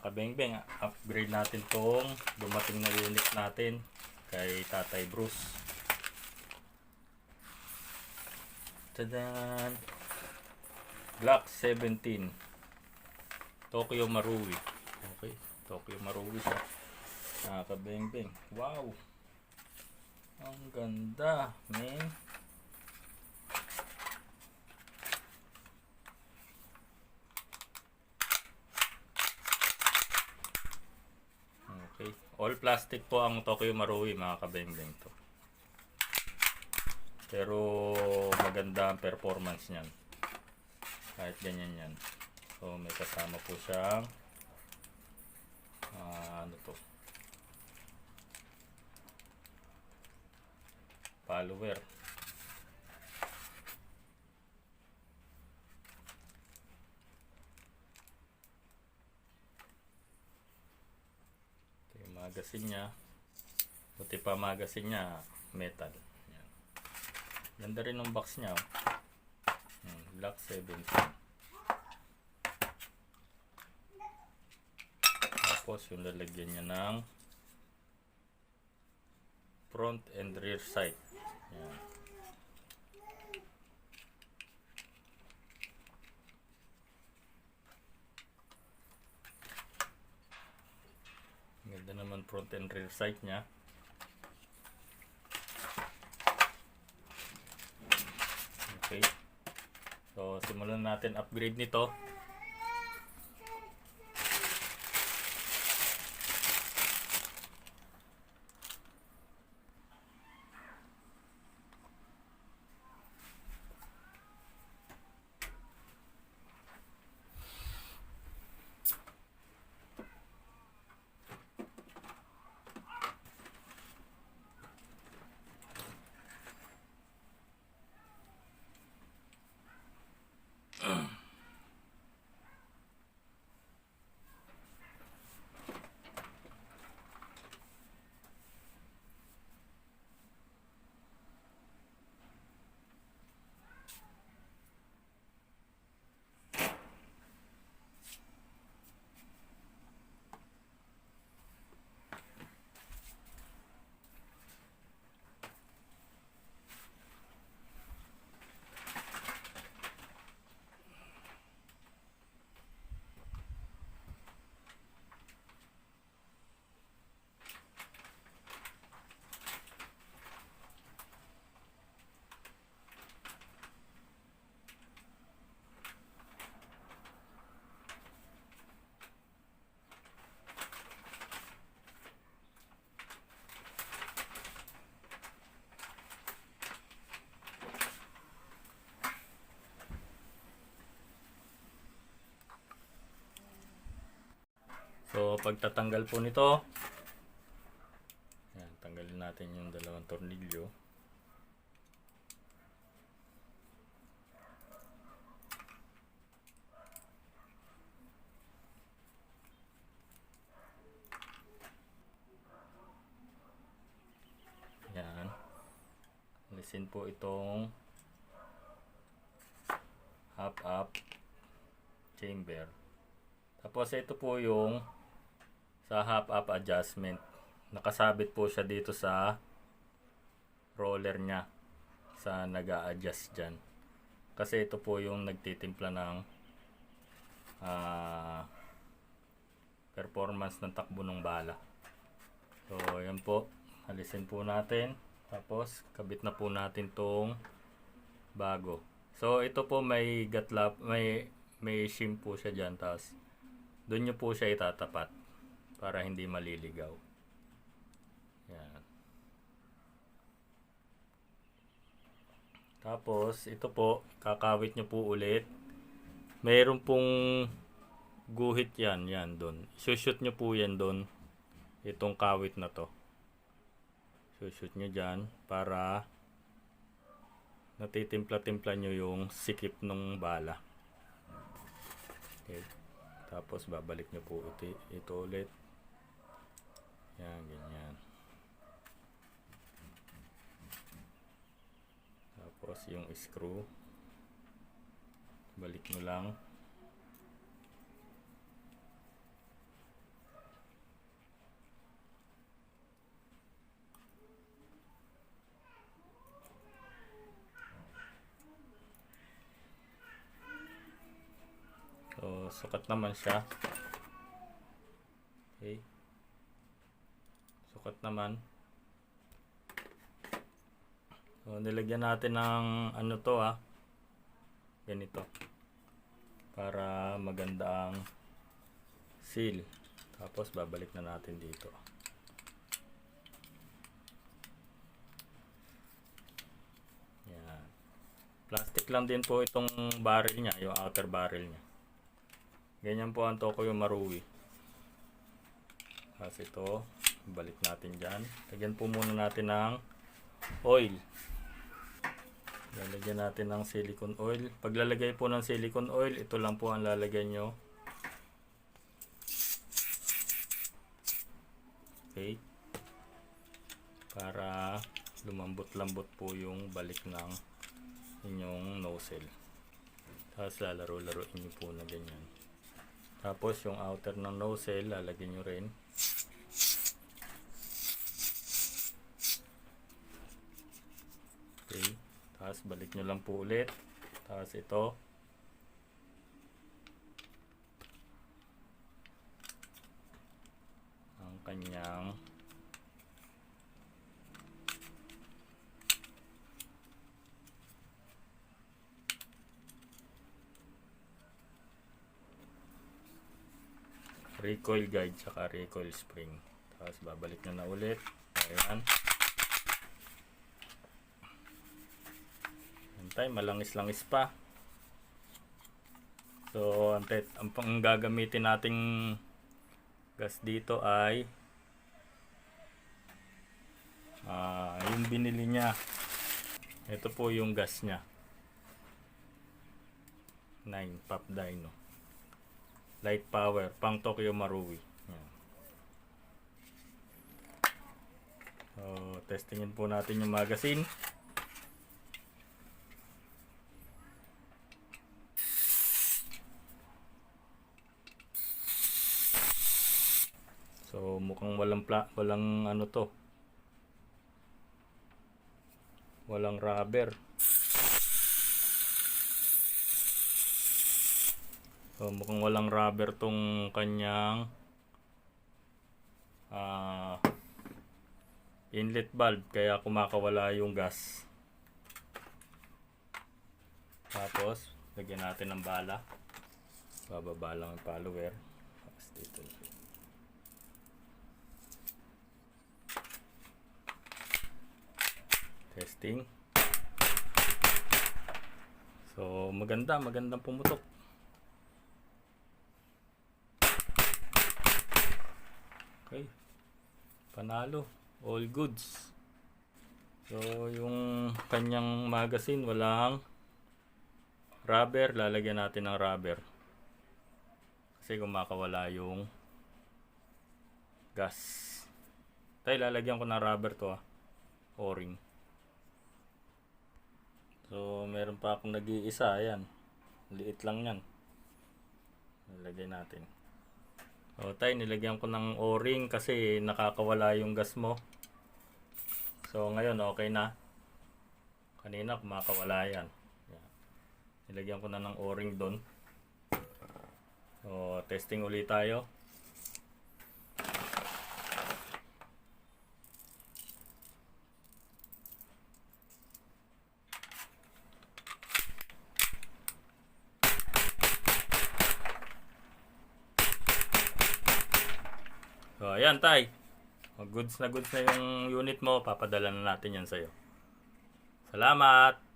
Kabengbeng, upgrade natin tong dumating na unit natin kay Tatay Bruce. Tadan! Glock 17 Tokyo Marui. Okay, Tokyo Marui siya. Kabengbeng, wow, ang ganda, man. Okay, all plastic po ang Tokyo Marui, mga kabengbeng to. Pero maganda ang performance niyan. Kahit ganyan yan. So may kasama po siyang ano to, follower. Ito yung magazine niya. Puti pa magazine niya, metal. Yan. Ganda rin ng box niya. Glock 17. Tapos yung lalagyan niya ng front and rear sight. Yan. Ganda naman front and rear sight niya. Okay. So simulan natin upgrade nito. So pagtatanggal po nito, yan, tanggalin natin yung dalawang tornilyo. Yan. Alisin po itong half-up chamber. Tapos ito po yung sa half-up adjustment. Nakasabit po siya dito sa roller niya, sa nag-a-adjust dyan. Kasi ito po yung nagtitimpla ng performance ng takbo ng bala. So yan po, alisin po natin. Tapos kabit na po natin tong bago. So ito po may gatlap, may shim po siya dyan. Tapos doon nyo po siya itatapat para hindi maliligaw. Yan. Tapos ito po, kakawit nyo po ulit. Mayroon pong guhit yan, doon. Shoot nyo po yan doon. Itong kawit na to. Shoot nyo dyan para natitimpla-timpla nyo yung sikip ng bala. Okay. Tapos babalik nyo po ito ulit. Yan, ganyan. Tapos yung screw, balik nyo lang. sukat naman siya. Okay. Sukat naman. So, nilagyan natin ng ano to ganito. Para maganda ang seal. Tapos babalik na natin dito. Yan. Plastic lang din po itong barrel niya, yung outer barrel niya. Ganyan po ang Tokyo Marui. Tapos ito, balik natin dyan. Lagyan po muna natin ng oil. Lalagyan natin ng silicone oil. Paglalagay po ng silicone oil, ito lang po ang lalagyan nyo. Okay. Para lumambot-lambot po yung balik ng inyong nozzle. Tapos lalaro-laruin nyo po na ganyan. Tapos yung outer ng nozzle, lalagyan nyo rin. Okay. Tapos balik nyo lang po ulit. Tapos ito. Ang kanyang recoil guide saka recoil spring. Tapos babalik nyo na ulit. Ayan. Antay, malangis-langis pa. So, ang pang gagamitin nating gas dito ay yung binili niya. Ito po yung gas niya. 9 Pop Dyno. Light power, pang Tokyo Marui. Yan. So, testingin po natin yung magazine. So, mukhang walang ano to. Walang rubber. So, mukhang walang rubber tong kanyang inlet valve, kaya kumakawala yung gas. Tapos, lagyan natin ng bala. Bababa lang yung follower. Tapos dito. Testing. So, magandang pumutok. Okay. Panalo. All goods. So, yung kanyang magazine, walang rubber. Lalagyan natin ng rubber. Kasi kumakawala yung gas. Tayo, lalagyan ko ng rubber to O-ring. So, meron pa akong nag-iisa. Ayan. Liit lang yan. Nilagay natin. O, tayo, nilagyan ko ng O-ring kasi nakakawala yung gas mo. So, ngayon, okay na. Kanina, kumakawala yan. Nilagyan ko na ng O-ring doon. So, testing ulit tayo. So, ayan, tay. Goods na yung unit mo. Papadala na natin yan sa'yo. Salamat!